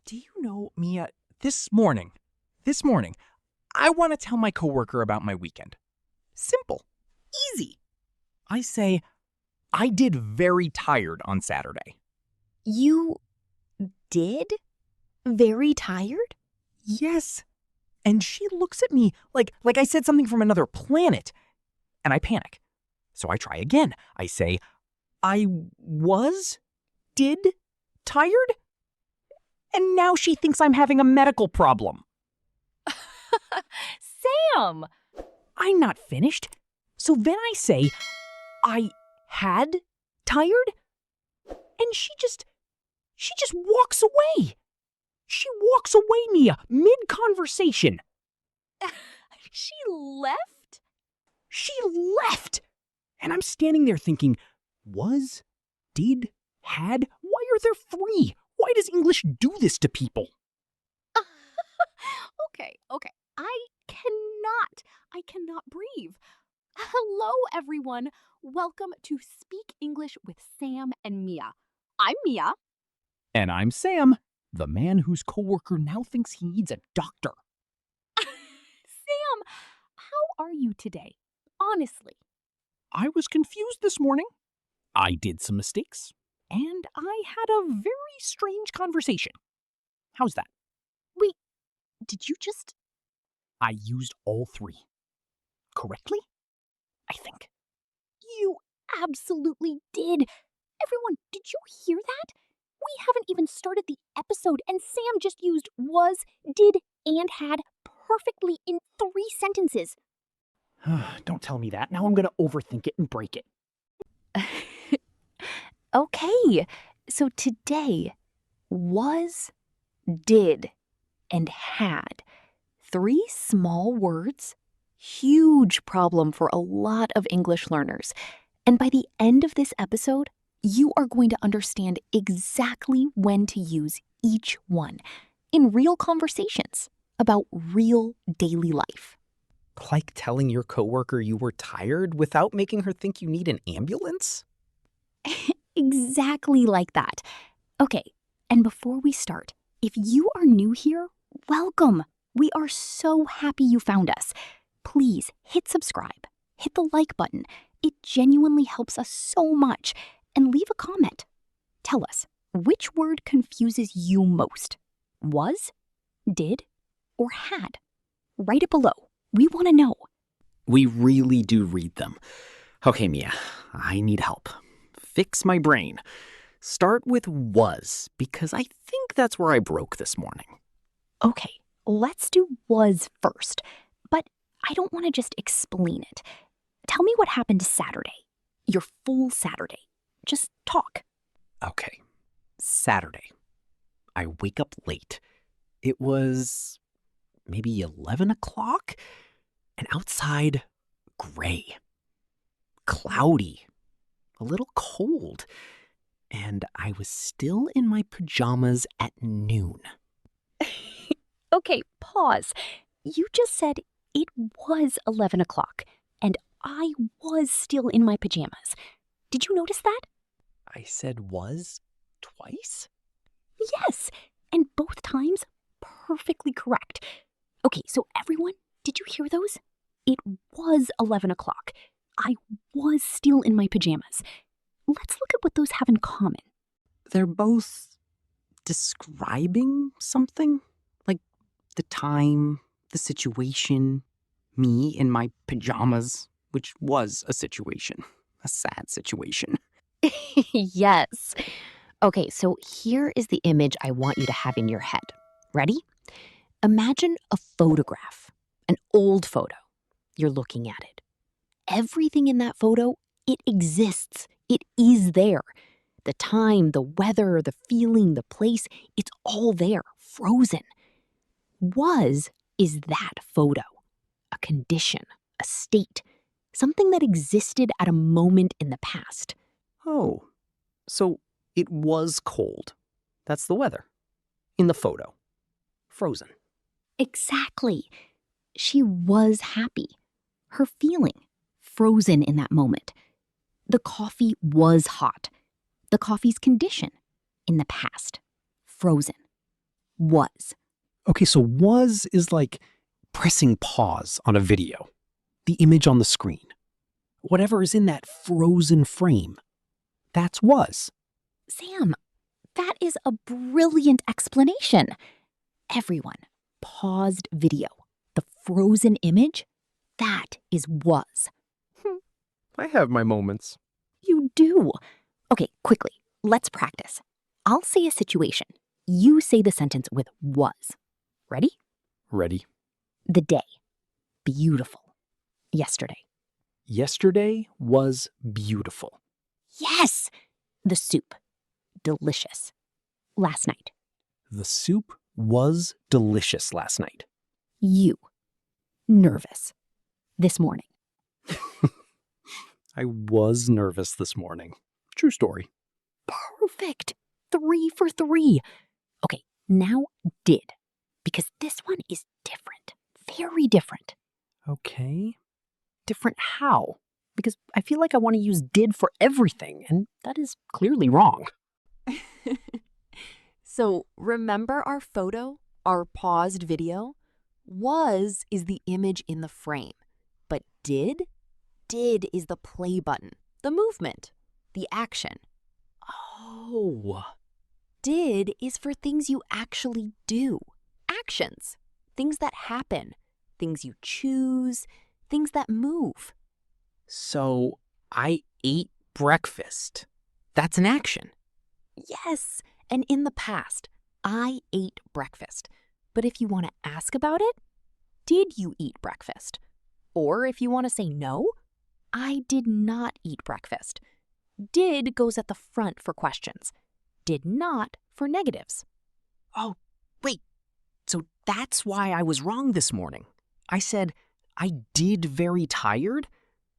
Do you know, Mia, this morning, I want to tell my coworker about my weekend. Simple. Easy. I say, I did very tired on Saturday. You did? Very tired? Yes. And she looks at me like I said something from another planet. And I panic. So I try again. I say, did tired? And now she thinks I'm having a medical problem. Sam! I'm not finished. So then I say, I had tired? And she just walks away. She walks away, Mia, mid-conversation. She left? She left! And I'm standing there thinking, was, did, had? Why are there three? Why does English do this to people? Okay. I cannot breathe. Hello, everyone. Welcome to Speak English with Sam and Mia. I'm Mia. And I'm Sam, the man whose coworker now thinks he needs a doctor. Sam, how are you today? Honestly. I was confused this morning. I did some mistakes. And I had a very strange conversation. How's that? Wait, did you just... I used all three. Correctly? I think. You absolutely did. Everyone, did you hear that? We haven't even started the episode, and Sam just used was, did, and had perfectly in 3 sentences. Don't tell me that. Now I'm going to overthink it and break it. Okay, so today, was, did, and had. 3 small words, huge problem for a lot of English learners. And by the end of this episode, you are going to understand exactly when to use each one in real conversations about real daily life. Like telling your coworker you were tired without making her think you need an ambulance? Exactly like that. Okay, and before we start, if you are new here, welcome. We are so happy you found us. Please hit subscribe, hit the like button. It genuinely helps us so much. And leave a comment. Tell us, which word confuses you most? Was, did, or had? Write it below. We want to know. We really do read them. Okay, Mia, I need help. Fix my brain. Start with was, because I think that's where I broke this morning. Okay, let's do was first. But I don't want to just explain it. Tell me what happened Saturday. Your full Saturday. Just talk. Okay, Saturday. I wake up late. It was maybe 11 o'clock, and outside, gray, cloudy, a little cold, and I was still in my pajamas at noon. Okay, pause. You just said it was 11 o'clock, and I was still in my pajamas. Did you notice that? I said was twice? Yes, and both times perfectly correct. Okay, so everyone, did you hear those? It was 11 o'clock. I was still in my pajamas. Let's look at what those have in common. They're both describing something? Like the time, the situation, me in my pajamas, which was a situation, a sad situation. Yes. Okay, so here is the image I want you to have in your head. Ready? Imagine a photograph, an old photo. You're looking at it. Everything in that photo, it exists. It is there. The time, the weather, the feeling, the place, it's all there, frozen. Was is that photo, a condition, a state, something that existed at a moment in the past. Oh, so it was cold. That's the weather. In the photo. Frozen. Exactly. She was happy. Her feeling, frozen in that moment. The coffee was hot. The coffee's condition, in the past, frozen. Was. Okay, so was is like pressing pause on a video. The image on the screen. Whatever is in that frozen frame. That's was. Sam, that is a brilliant explanation. Everyone, paused video. The frozen image, that is was. I have my moments. You do. Okay, quickly, let's practice. I'll say a situation. You say the sentence with was. Ready? Ready. The day. Beautiful. Yesterday. Yesterday was beautiful. Yes! The soup. Delicious. Last night. The soup was delicious last night. You. Nervous. This morning. I was nervous this morning. True story. Perfect. 3 for 3. Okay, now did. Because this one is different. Very different. Okay. Different how? Because I feel like I want to use did for everything, and that is clearly wrong. So remember our photo, our paused video? Was is the image in the frame, but did is the play button, the movement, the action. Oh. Did is for things you actually do, actions, things that happen, things you choose, things that move. So I ate breakfast. That's an action. Yes, and in the past, I ate breakfast. But if you want to ask about it, did you eat breakfast? Or if you want to say no, I did not eat breakfast. Did goes at the front for questions. Did not for negatives. Oh, wait. So that's why I was wrong this morning. I said I did very tired,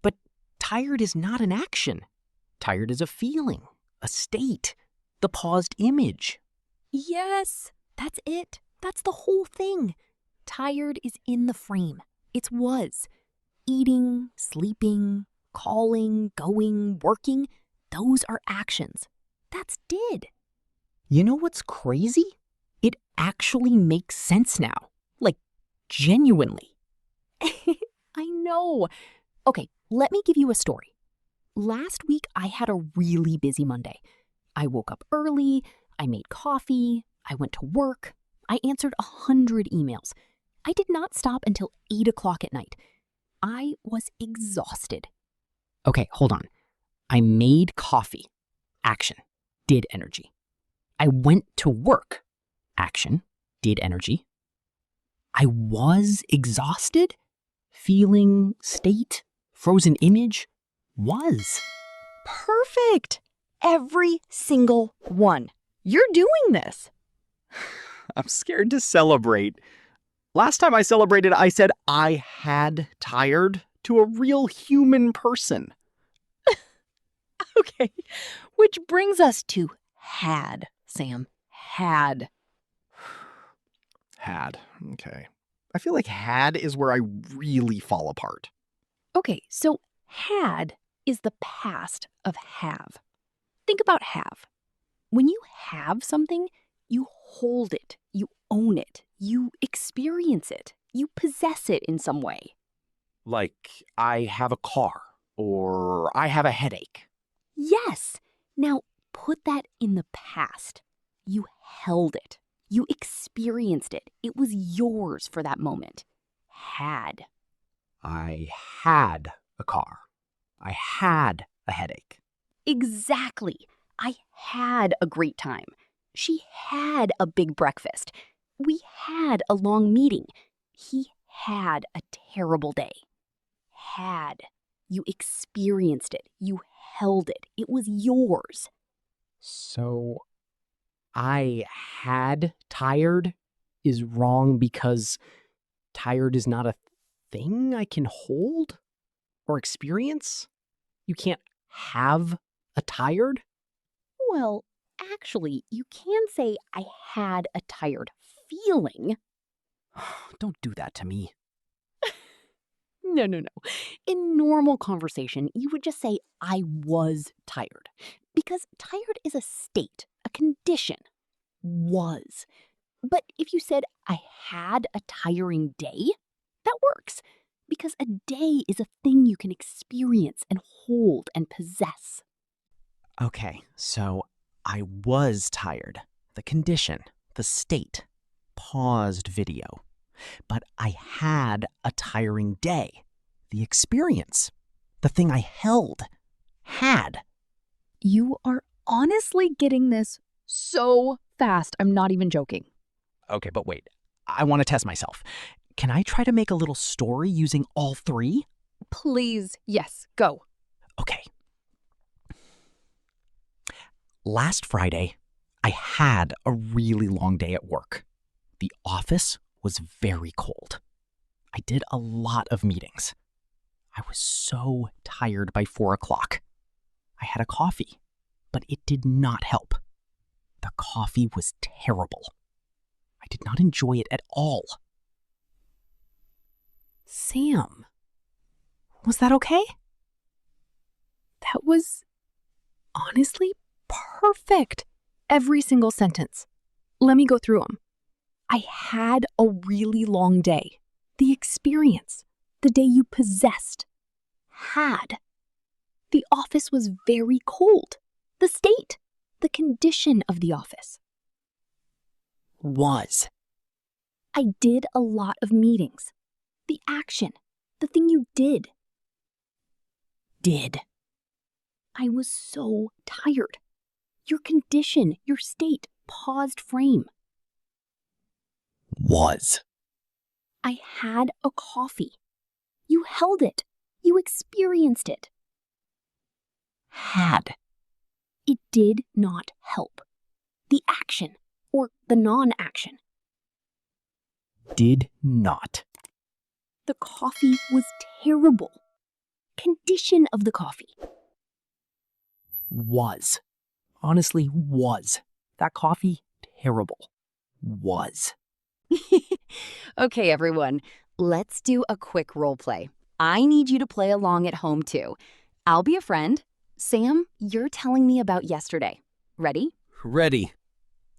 but tired is not an action. Tired is a feeling, a state, the paused image. Yes, that's it. That's the whole thing. Tired is in the frame. It's was. Eating, sleeping, calling, going, working, those are actions. That's did. You know what's crazy? It actually makes sense now. Like, genuinely. I know. Okay, let me give you a story. Last week, I had a really busy Monday. I woke up early, I made coffee, I went to work, I answered 100 emails. I did not stop until 8 o'clock at night. I was exhausted. Okay, hold on. I made coffee. Action. Did energy. I went to work. Action. Did energy. I was exhausted. Feeling, state, frozen image. Was. Perfect. Every single one. You're doing this. I'm scared to celebrate. Last time I celebrated, I said I had tired to a real human person. Okay. Which brings us to had, Sam. Had. Had. Okay. I feel like had is where I really fall apart. Okay, so had is the past of have. Think about have. When you have something, you hold it, you own it, you experience it, you possess it in some way. Like, I have a car, or I have a headache. Yes! Now put that in the past. You held it. You experienced it. It was yours for that moment. Had. I had a car. I had a headache. Exactly. I had a great time. She had a big breakfast. We had a long meeting. He had a terrible day. Had. You experienced it. You held it. It was yours. So, I had tired is wrong because tired is not a thing I can hold or experience? You can't have a tired? Well, actually, you can say I had a tired feeling. Don't do that to me. No. In normal conversation, you would just say I was tired. Because tired is a state, a condition. Was. But if you said, I had a tiring day, that works. Because a day is a thing you can experience and hold and possess. Okay, so I was tired. The condition, the state, paused video. But I had a tiring day. The experience, the thing I held, had. You are honestly getting this so fast. I'm not even joking. Okay, but wait, I want to test myself. Can I try to make a little story using all three? Please, yes, go. Okay. Last Friday, I had a really long day at work. The office was very cold. I did a lot of meetings. I was so tired by 4 o'clock. I had a coffee, but it did not help. The coffee was terrible. I did not enjoy it at all. Sam, was that okay? That was honestly perfect. Every single sentence. Let me go through them. I had a really long day. The experience. The day you possessed. Had. The office was very cold. The state. The condition of the office. Was. I did a lot of meetings. The action. The thing you did. Did. I was so tired. Your condition, your state, paused frame. Was. I had a coffee. You held it. You experienced it. Had. It did not help. The action, or the non-action. Did not. The coffee was terrible. Condition of the coffee. Was. Honestly, was. That coffee, terrible. Was. Okay, everyone, let's do a quick role play. I need you to play along at home, too. I'll be a friend. Sam, you're telling me about yesterday. Ready? Ready.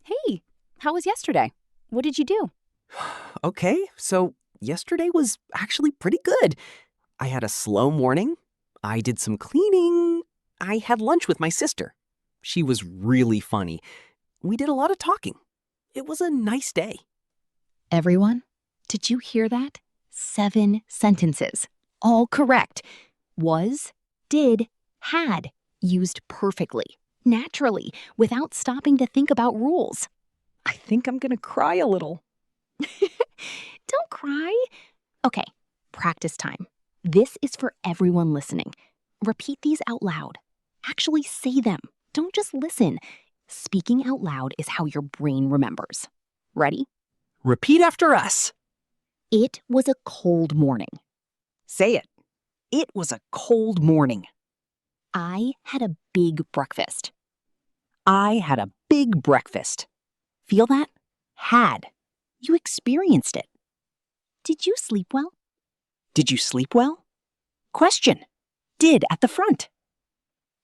Hey, how was yesterday? What did you do? Okay, so yesterday was actually pretty good. I had a slow morning. I did some cleaning. I had lunch with my sister. She was really funny. We did a lot of talking. It was a nice day. Everyone, did you hear that? 7 sentences. All correct. Was, did, had, used perfectly, naturally, without stopping to think about rules. I think I'm gonna cry a little. Don't cry. Okay, practice time. This is for everyone listening. Repeat these out loud. Actually say them. Don't just listen. Speaking out loud is how your brain remembers. Ready? Repeat after us. It was a cold morning. Say it. It was a cold morning. I had a big breakfast. I had a big breakfast. Feel that? Had. You experienced it. Did you sleep well? Did you sleep well? Question. Did at the front.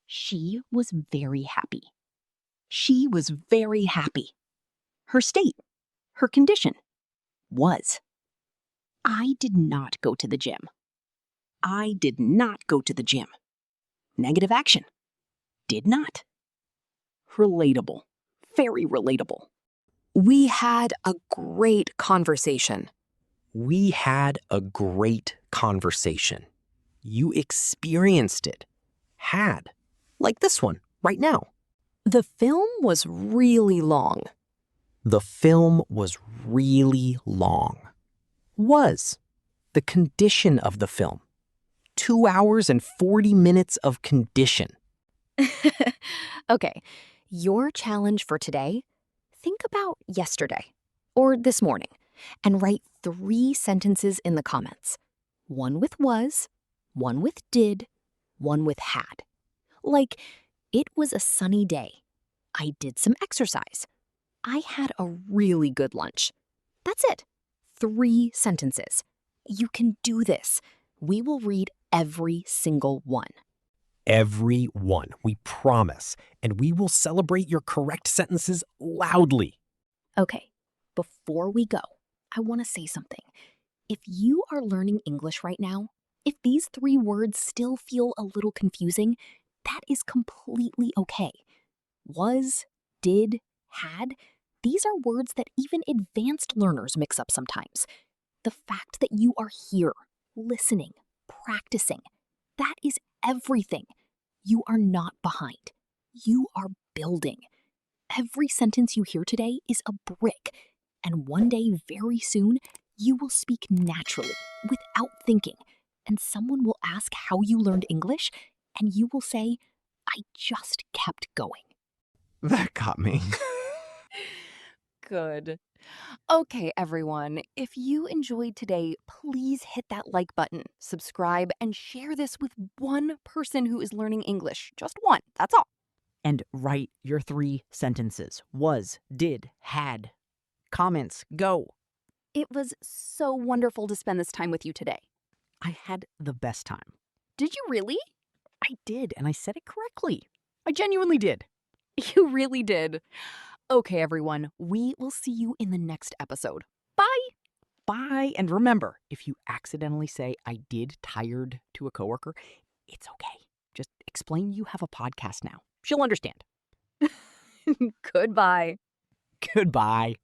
She was very happy. She was very happy. Her state, her condition, was. I did not go to the gym. I did not go to the gym. Negative action. Did not. Relatable. Very relatable. We had a great conversation. We had a great conversation. You experienced it. Had. Like this one, right now. The film was really long. The film was really long. Was. The condition of the film. 2 hours and 40 minutes of condition. Okay, your challenge for today, think about yesterday or this morning and write 3 sentences in the comments. One with was, one with did, one with had. Like, it was a sunny day. I did some exercise. I had a really good lunch. That's it. 3 sentences. You can do this. We will read every single one. Every one, we promise. And we will celebrate your correct sentences loudly. Okay, Before we go, I want to say something. If you are learning English right now, if these 3 words still feel a little confusing, that is completely okay. Was, did, had, these are words that even advanced learners mix up sometimes. The fact that you are here, listening, practicing, that is everything. You are not behind. You are building. Every sentence you hear today is a brick, and one day very soon, you will speak naturally, without thinking, and someone will ask how you learned English, and you will say, I just kept going. That got me. Good. Okay, everyone, if you enjoyed today, please hit that like button, subscribe, and share this with one person who is learning English. Just one, that's all. And write your 3 sentences. Was, did, had. Comments, go. It was so wonderful to spend this time with you today. I had the best time. Did you really? I did, and I said it correctly. I genuinely did. You really did. Okay, everyone, we will see you in the next episode. Bye! Bye. And remember, if you accidentally say I did tired to a coworker, it's okay. Just explain you have a podcast now. She'll understand. Goodbye. Goodbye.